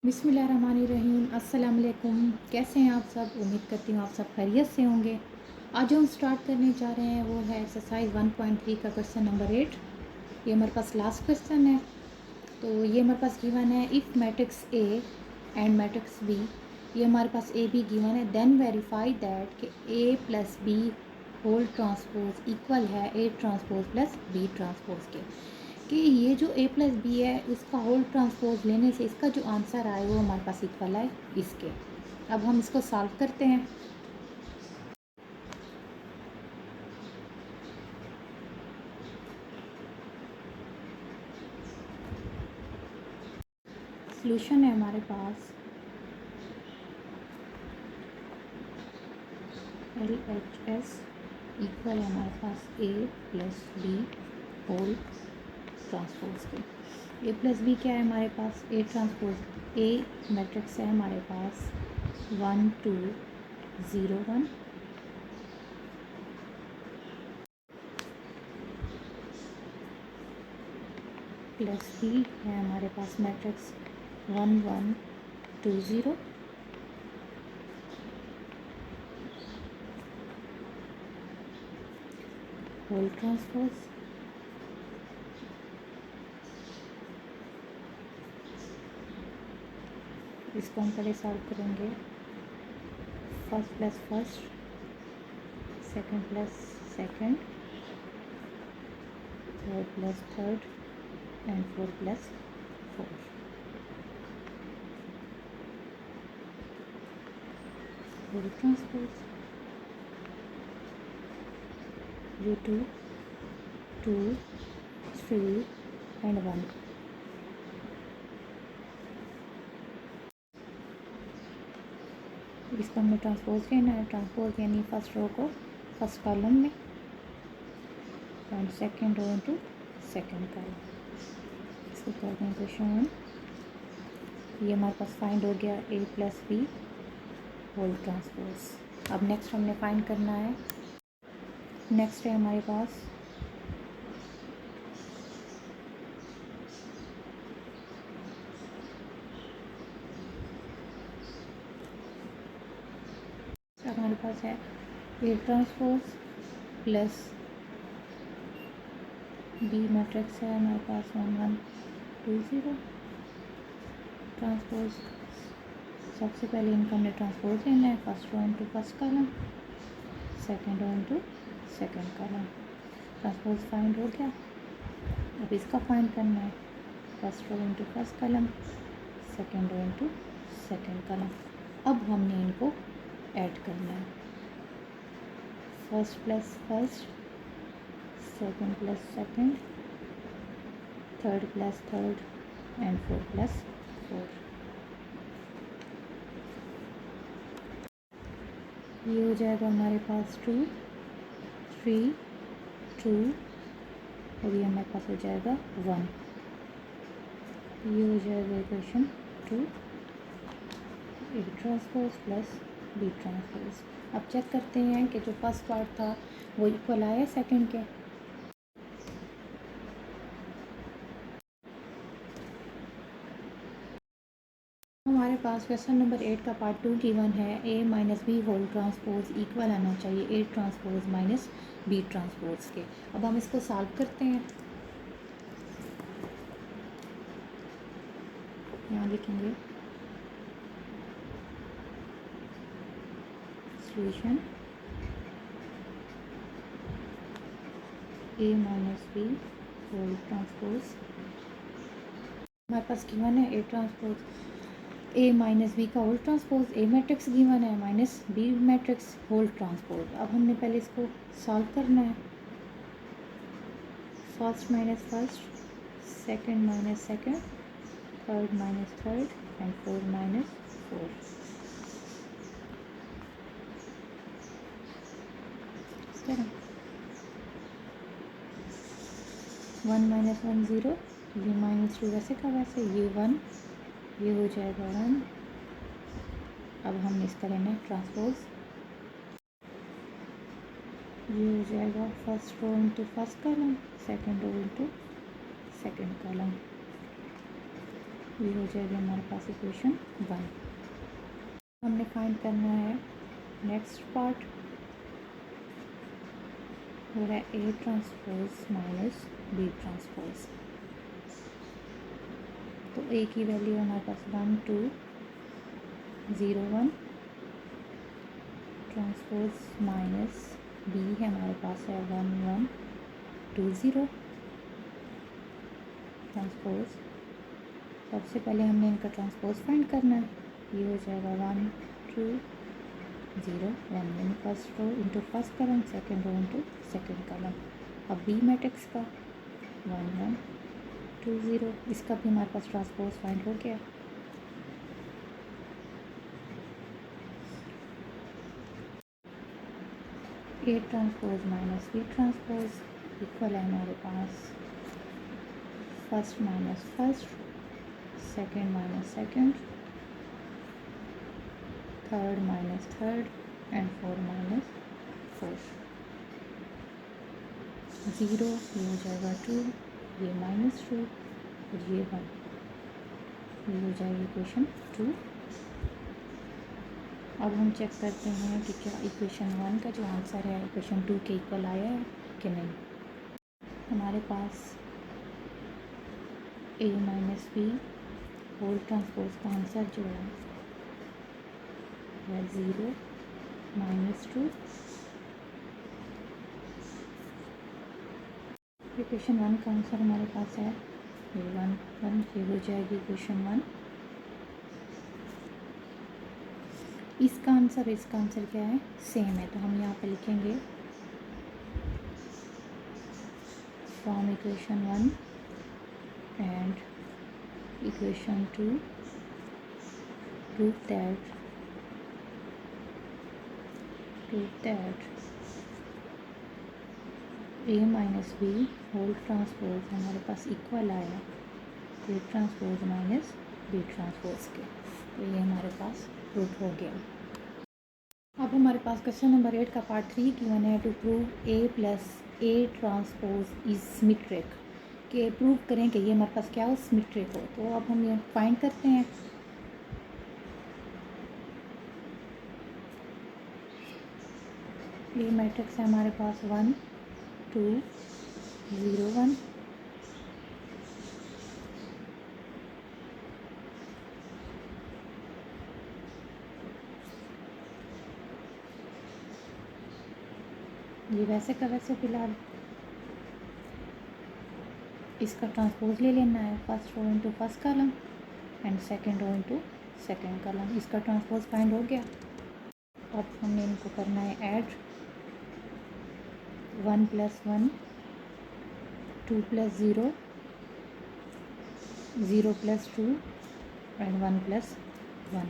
बिस्मिल्लाहिर्रहमानिर्रहीम। अस्सलाम वालेकुम। कैसे हैं आप सब? उम्मीद करती हूँ आप सब खैरियत से होंगे। आज जो हम स्टार्ट करने जा रहे हैं वो है एक्सरसाइज 1.3 का क्वेश्चन नंबर 8। ये हमारे पास लास्ट क्वेश्चन है। तो ये हमारे पास गिवन है if matrix A and matrix B, ये हमारे पास ए बी गिवन है, देन वेरीफाई दैट कि A plus B whole transpose equal है A transpose plus B transpose के, कि ये जो ए प्लस बी है उसका होल ट्रांसपोज लेने से इसका जो आंसर आए वो हमारे पास इक्वल है इसके। अब हम इसको सॉल्व करते हैं। सॉल्यूशन है हमारे पास LHS इक्वल है हमारे पास ए प्लस बी होल ट्रांसपोज के। ए प्लस बी क्या है हमारे पास? ए ट्रांसपोज ए मैट्रिक्स है हमारे पास 1 2 0 1, प्लस बी है हमारे पास मैट्रिक्स 1 1 2 0, होल ट्रांसपोज। इसको हम पहले सॉल्व करेंगे। First plus first, second plus second, third plus third and four plus four. Whole transpose ये 2 2 3 एंड 1। इसको हमने ट्रांसपोज लेना है। ट्रांसपोज यानी फर्स्ट रो को फर्स्ट कॉलम में and second row into second column. इसको कर दें क्वेश्चन 1। ये हमारे पास फाइंड हो गया A plus B whole transpose. अब नेक्स्ट हमने फाइंड करना है, नेक्स्ट है हमारे पास हमारे पास है A transpose plus B matrix है हमारे पास 1 1 2 0 ट्रांसपोज। सबसे पहले इनका हमने ट्रांसपोज लेना है। First row into first column, second row into second column. Transpose find हो गया। अब इसका फाइंड करना है। First row into first column, second row into second column. अब हमने इनको ऐड करना है। First plus first, second plus second, third plus third and four plus four. ये हो जाएगा हमारे पास 2 3 2 और ये हमारे पास हो जाएगा 1। ये हो जाएगा equation 2 A transpose plus B transpose. अब चेक करते हैं कि जो फर्स्ट पार्ट था वो इक्वल आया सेकंड के। हमारे पास क्वेश्चन नंबर 8 का पार्ट 2 गिवन है। A minus B whole transpose equal आना चाहिए A transpose minus B transpose के। अब हम इसको सॉल्व करते हैं। यहाँ लिखेंगे solution A minus B whole transpose. हमारे पास गिवन है A transpose A minus B का whole transpose. A matrix given है minus B matrix whole transpose. अब हमने पहले इसको सॉल्व करना है। First minus first, second minus second, third minus third and four minus four. इस तरह 1 माइनस 1 0, ये माइनस 2 वैसे का वैसे, ये 1, ये हो जाएगा 1। अब हमने इसका लेना है ट्रांसपोज। ये हो जाएगा first row into first column, second row into second column. ये हो जाएगी हमारे पास इक्वेशन 1। हमने फाइंड करना है नेक्स्ट पार्ट, वो है A transpose minus B transpose. तो A की वैल्यू हमारे पास 1 2 0 1 ट्रांसपोज माइनस B है हमारे पास है 1 1 2 0 ट्रांसपोज। सबसे पहले हमने इनका ट्रांसपोज फाइंड करना है, ये हो जाएगा 1 2 0 1 इन first row into first column, second row into second column. अब बी मैट्रिक्स का 1 1 2 0, इसका भी हमारे पास ट्रांसपोज फाइंड हो गया। A transpose minus B transpose equal है हमारे पास first minus first, second minus second, third minus third and four minus four. 0 ये हो जाएगा 2, ये -2 और ये 1, ये हो जाएगी इक्वेशन 2। अब हम चेक करते हैं कि क्या इक्वेशन 1 का जो आंसर है इक्वेशन 2 के इक्वल आया है कि नहीं। हमारे पास A minus B whole transpose का आंसर जो है 0 -2। इक्वेशन 1 का आंसर हमारे पास है ये 1 1, ये हो जाएगी इक्वेशन 1। इसका आंसर क्या है, सेम है, तो हम यहाँ पे लिखेंगे from equation 1 and equation 2 prove that A minus B whole transpose हमारे पास इक्वल आया A transpose minus B transpose के, तो ये हमारे पास प्रूव हो गया। अब हमारे पास क्वेश्चन नंबर 8 का पार्ट 3 गिवन है to prove A plus A transpose is symmetric, कि प्रूव करें कि ये हमारे पास क्या हो, सिमेट्रिक हो। तो अब हम ये फाइंड करते हैं। ये मैट्रिक्स है हमारे पास 1 2 0 1, ये वैसे का वैसे फिलहाल इसका ट्रांसपोज ले लेना है first row into first column and second row into second column. इसका ट्रांसपोज फाइंड हो गया। अब हमने इनको करना है add, 1 + 1 2 + 0 0 + 2 and 1 + 1।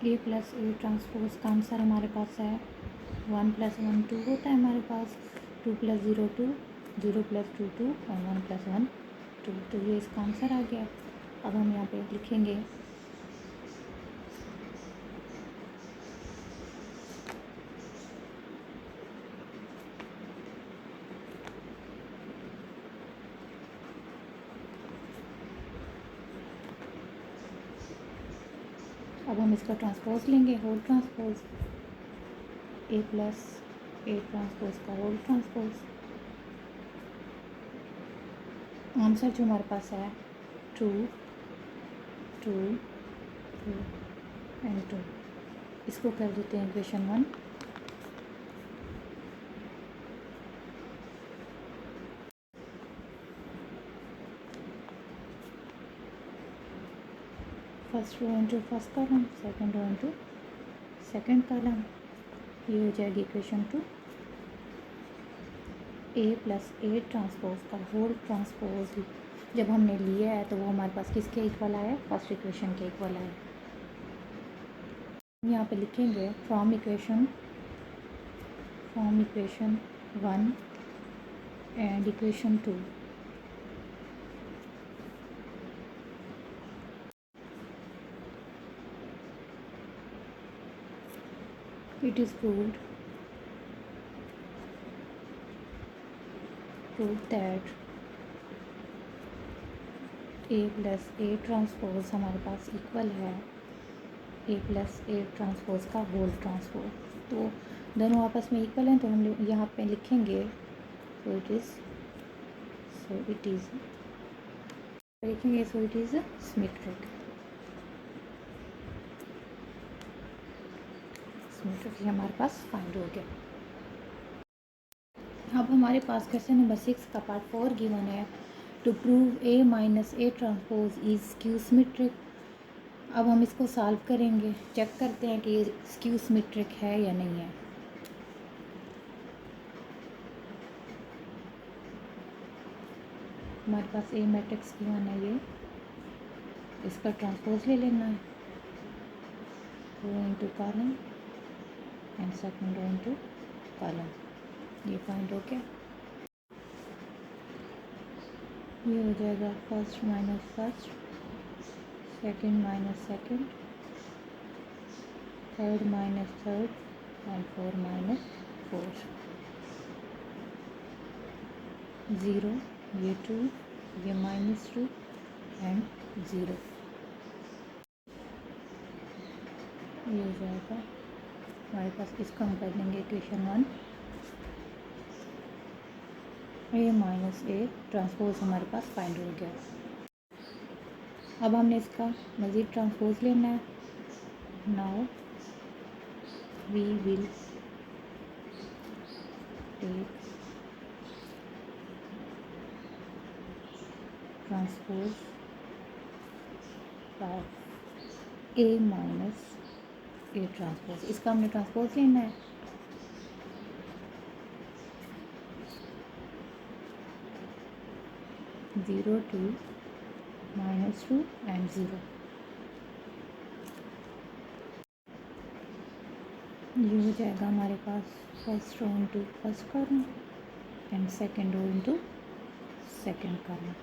A plus A transpose का आंसर हमारे पास है 1 + 1 2 होता है हमारे पास, 2 + 0 2, 0 + 2 2 और 1 + 1 2, तो ये इसका आंसर आ गया। अब हम यहाँ पे लिखेंगे अब हम इसका ट्रांसपोज लेंगे, whole transpose A plus A transpose का होल ट्रांसपोज। आंसर जो हमारे पास है 2 2 2 एंड 2, इसको कर देते हैं equation 1। First row into first column, second row into second column, ये हो जाएगी equation 2। A plus A transpose का होल ट्रांसपोज जब हमने लिया है तो वो हमारे पास किसके इक्वल आया, फर्स्ट इक्वेशन के इक्वल आया। यहाँ पे लिखेंगे from equation 1 and equation 2 it is proved prove that A plus A transpose हमारे पास इक्वल है ए प्लस ए ट्रांसपोज का होल ट्रांसपोज। तो दोनों आपस में इक्वल हैं, तो हम यहाँ पे लिखेंगे सो इट इज़ लिखेंगे सो इट इज़ सिमेट्रिक। ये हमारे पास फाइंड हो गया। अब हमारे पास क्वेश्चन नंबर 6 का पार्ट 4 गिवन है to prove A minus A transpose is skew symmetric. अब हम इसको सॉल्व करेंगे, चेक करते हैं कि ये स्क्यू सिमेट्रिक है या नहीं है। हमारे पास ए मैट्रिक्स गिवन है, ये इसका ट्रांसपोज ले लेना है, row into column and second row into column. ये फाइंड हो गया। ये हो जाएगा first minus first, second minus second, third minus third and four minus four. 0, ये 2, ये -2 एंड 0। ये हो जाएगा हमारे पास। इसको हम कर देंगे equation 1। A minus A transpose हमारे पास फाइंड हो गया। अब हमने इसका मज़ीद ट्रांसपोज लेना है। Now we will take transpose of A minus A transpose. इसका हमने ट्रांसपोज लेना है। -2 -2 एंड 0। ये हो जाएगा हमारे पास first row into first column and second row into second column.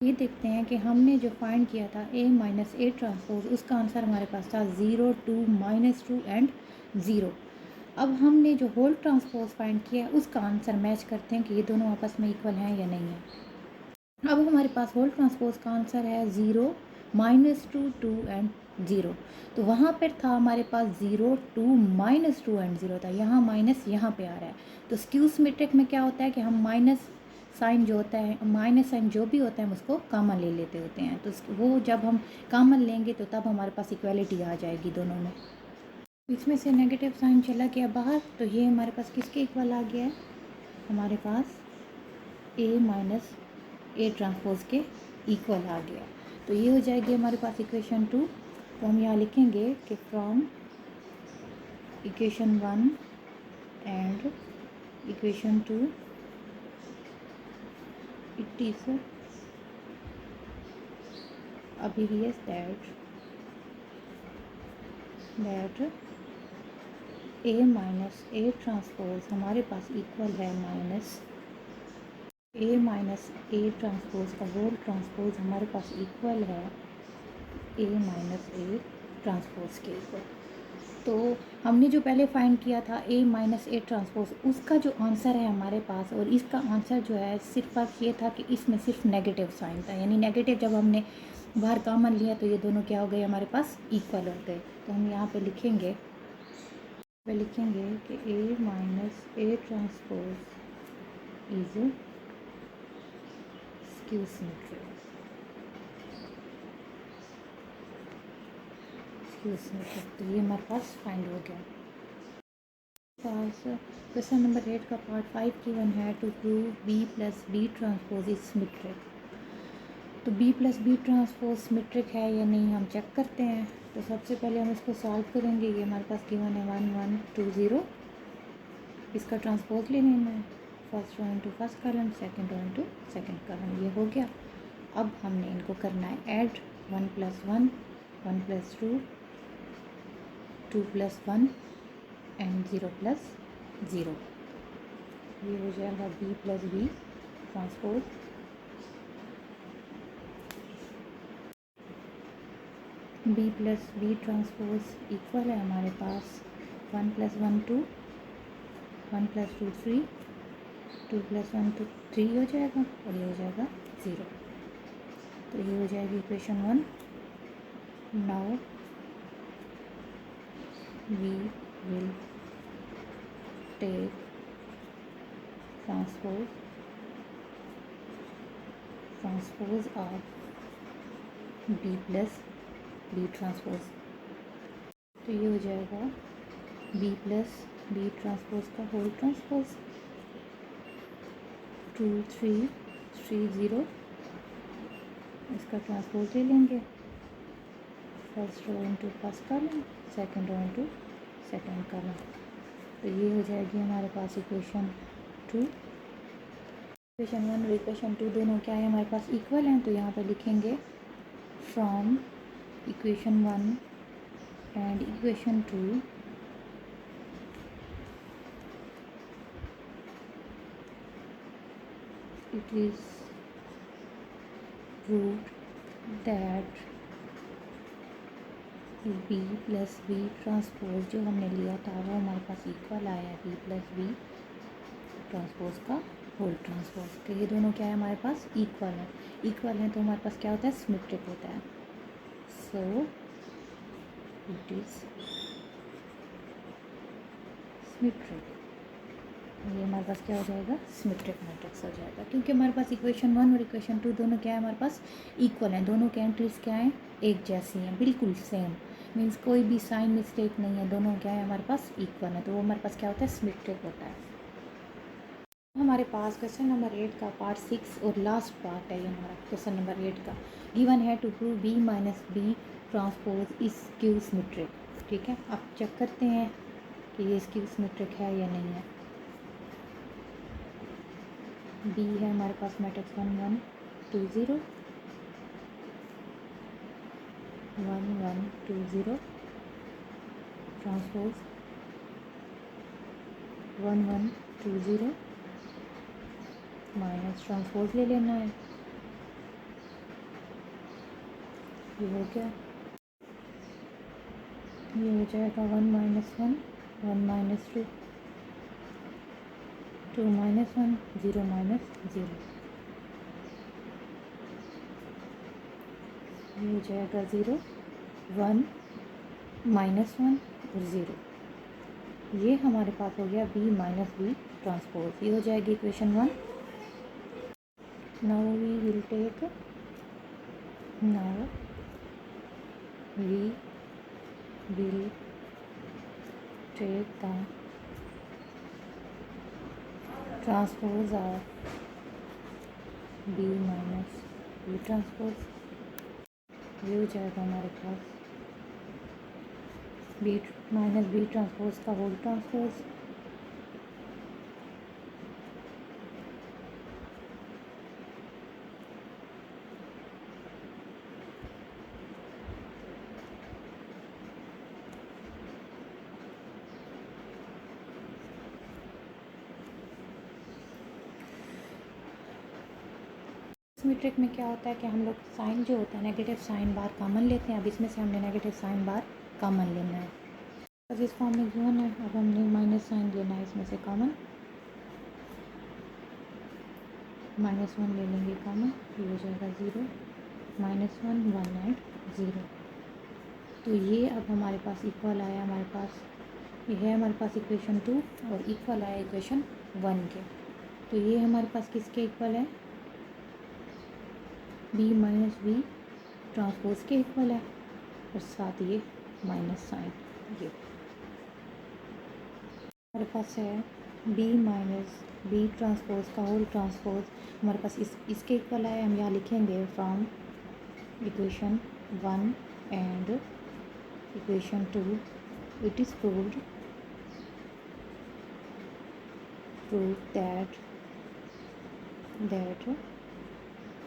ये देखते हैं कि हमने जो फाइंड किया था ए माइनस ए ट्रांसपोज, उसका आंसर हमारे पास था 0, 2, -2 एंड 0। अब हमने जो होल ट्रांसपोज फाइंड किया है उसका आंसर मैच करते हैं कि ये दोनों आपस में इक्वल हैं या नहीं है। अब हमारे पास होल ट्रांसपोज का आंसर है 0, -2, 2 एंड 0। तो वहाँ पर था हमारे पास 0, 2, -2 एंड 0 था। यहाँ माइनस यहाँ पे आ रहा है। तो स्क्यू सिमेट्रिक में क्या होता है कि हम माइनस साइन जो होता है, माइनस साइन जो भी होता है हम उसको कॉमन ले लेते होते हैं। तो वो जब हम कॉमन लेंगे तो तब हमारे पास इक्वालिटी आ जाएगी दोनों में। इसमें से नेगेटिव साइन चला गया बाहर, तो ये हमारे पास किसके इक्वल आ गया है? हमारे पास ए माइनस ए ट्रांसपोज के इक्वल आ गया। तो ये हो जाएगी हमारे पास इक्वेशन 2। तो हम यहाँ लिखेंगे कि from equation 1 and equation 2 it is obvious that a minus A transpose हमारे पास इक्वल है minus A minus A transpose का होल ट्रांसपोज हमारे पास इक्वल है ए माइनस ए ट्रांसपोज के इक्वल। तो हमने जो पहले फाइंड किया था ए माइनस ए ट्रांसपोज, उसका जो आंसर है हमारे पास और इसका आंसर जो है सिर्फ फर्क ये था कि इसमें सिर्फ नेगेटिव साइन था। यानी नेगेटिव जब हमने बाहर कॉमन लिया तो ये दोनों क्या हो गए हमारे पास इक्वल हो गए। तो हम यहाँ पे लिखेंगे कि A minus A transpose is skew symmetric. तो ये हमारे पास फाइंड हो गया। क्वेश्चन नंबर 8 का पार्ट 5 गिवन है to prove B plus B transpose is symmetric. तो B plus B transpose symmetric है या नहीं हम चेक करते हैं। तो सबसे पहले हम इसको सॉल्व करेंगे। ये हमारे पास गिवन है 1, 1, 2, 0। इसका ट्रांसपोज ले लेना है, first row into first column, second row into second column. ये हो गया। अब हमने इनको करना है ऐड, 1 + 1, 1 + 2, 2 + 1 एंड 0 + 0। ये हो जाएगा B plus B transpose B plus B transpose equal है हमारे पास 1 + 1 2, 1 + 2 3, 2 + 1 तो 3 हो जाएगा और ये हो जाएगा 0। तो ये हो जाएगी equation 1। Now we will take transpose of B plus B transpose. तो ये हो जाएगा बी प्लस बी ट्रांसपोज का होल ट्रांसपोज 2 3 3 0, इसका ट्रांसपोज ले लेंगे, first row into first column, second row into second column. तो ये हो जाएगी हमारे पास इक्वेशन 2। इक्वेशन 1 और इक्वेशन 2 दोनों क्या है हमारे पास इक्वल हैं, तो यहाँ पर लिखेंगे from equation 1 and equation 2 it is proved that B plus B transpose जो हमने लिया था वो हमारे पास इक्वल आया है बी प्लस बी ट्रांसपोज का होल ट्रांसपोज। तो ये दोनों क्या है हमारे पास इक्वल है। इक्वल है तो हमारे पास क्या होता है सिमेट्रिक होता है। सो इट इज़ सिमेट्रिक। ये हमारे पास क्या हो जाएगा सिमेट्रिक मैट्रिक्स हो जाएगा, क्योंकि हमारे पास इक्वेशन 1 और इक्वेशन 2 दोनों क्या है हमारे पास इक्वल हैं। दोनों के एंट्रीज क्या हैं एक जैसी हैं, बिल्कुल सेम, मीन्स कोई भी साइन मिस्टेक नहीं है, दोनों क्या है हमारे पास इक्वल है, तो वो हमारे पास क्या होता है सिमेट्रिक होता है। हमारे पास क्वेश्चन नंबर 8 का पार्ट 6 और लास्ट पार्ट है ये हमारा क्वेश्चन नंबर 8 का। गिवन है to prove B minus B transpose is skew symmetric. ठीक है, अब चेक करते हैं कि ये क्यू सिमेट्रिक है या नहीं है। बी है हमारे पास मैट्रिक्स 1 1 2 0 1 1 2 0 ट्रांसपोज 1 1 2 0 माइनस ट्रांसपोज ले लेना है। ये हो गया, ये हो जाएगा 1 - 1 1 - 2 2 - 1 0 - 0, ये हो जाएगा 0 1 -1 और 0। ये हमारे पास हो गया बी माइनस बी ट्रांसपोज। ये हो जाएगी equation 1। Now we will take the transpose of B minus B transpose. ये हो जाएगा हमारे पास बी माइनस बी ट्रांसपोज का होल ट्रांसपोज सिमेट्रिक में क्या होता है कि हम लोग साइन जो होता है नेगेटिव साइन बार कॉमन लेते हैं। अब इसमें से हमने नेगेटिव साइन बार कॉमन लेना है, बस इस फॉर्म में गिवन है। अब हमने माइनस साइन लेना है इसमें से कॉमन, -1 ले लेंगे कॉमन, ये हो जाएगा 0 -1 1 एंड 0। तो ये अब हमारे पास इक्वल आया, हमारे पास ये है हमारे पास इक्वेशन 2 और इक्वल आया इक्वेशन 1 के। तो ये हमारे पास किसके इक्वल है बी माइनस बी ट्रांसपोज के इक्वल है और साथ ये माइनस साइन। ये हमारे पास है बी माइनस बी ट्रांसपोज का होल ट्रांसपोज हमारे पास इसके इक्वल है। हम यहाँ लिखेंगे from equation 1 and equation 2 it is proved that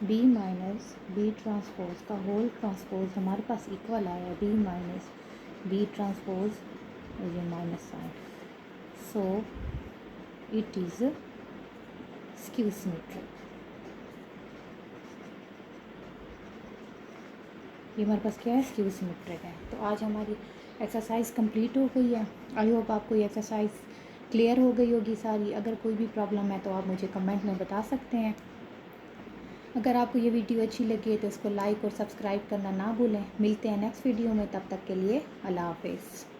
B minus B transpose का होल ट्रांसपोज हमारे पास इक्वल आया बी माइनस बी ट्रांसपोज और ये minus sign. So it is skew symmetric. ये हमारे पास क्या है, स्क्यू सिमेट्रिक है। तो आज हमारी एक्सरसाइज कंप्लीट हो गई है। आई होप आपको ये एक्सरसाइज क्लियर हो गई होगी सारी। अगर कोई भी प्रॉब्लम है तो आप मुझे कमेंट में बता सकते हैं। अगर आपको ये वीडियो अच्छी लगी है तो इसको लाइक और सब्सक्राइब करना ना भूलें। मिलते हैं नेक्स्ट वीडियो में, तब तक के लिए अल्लाह हाफिज़।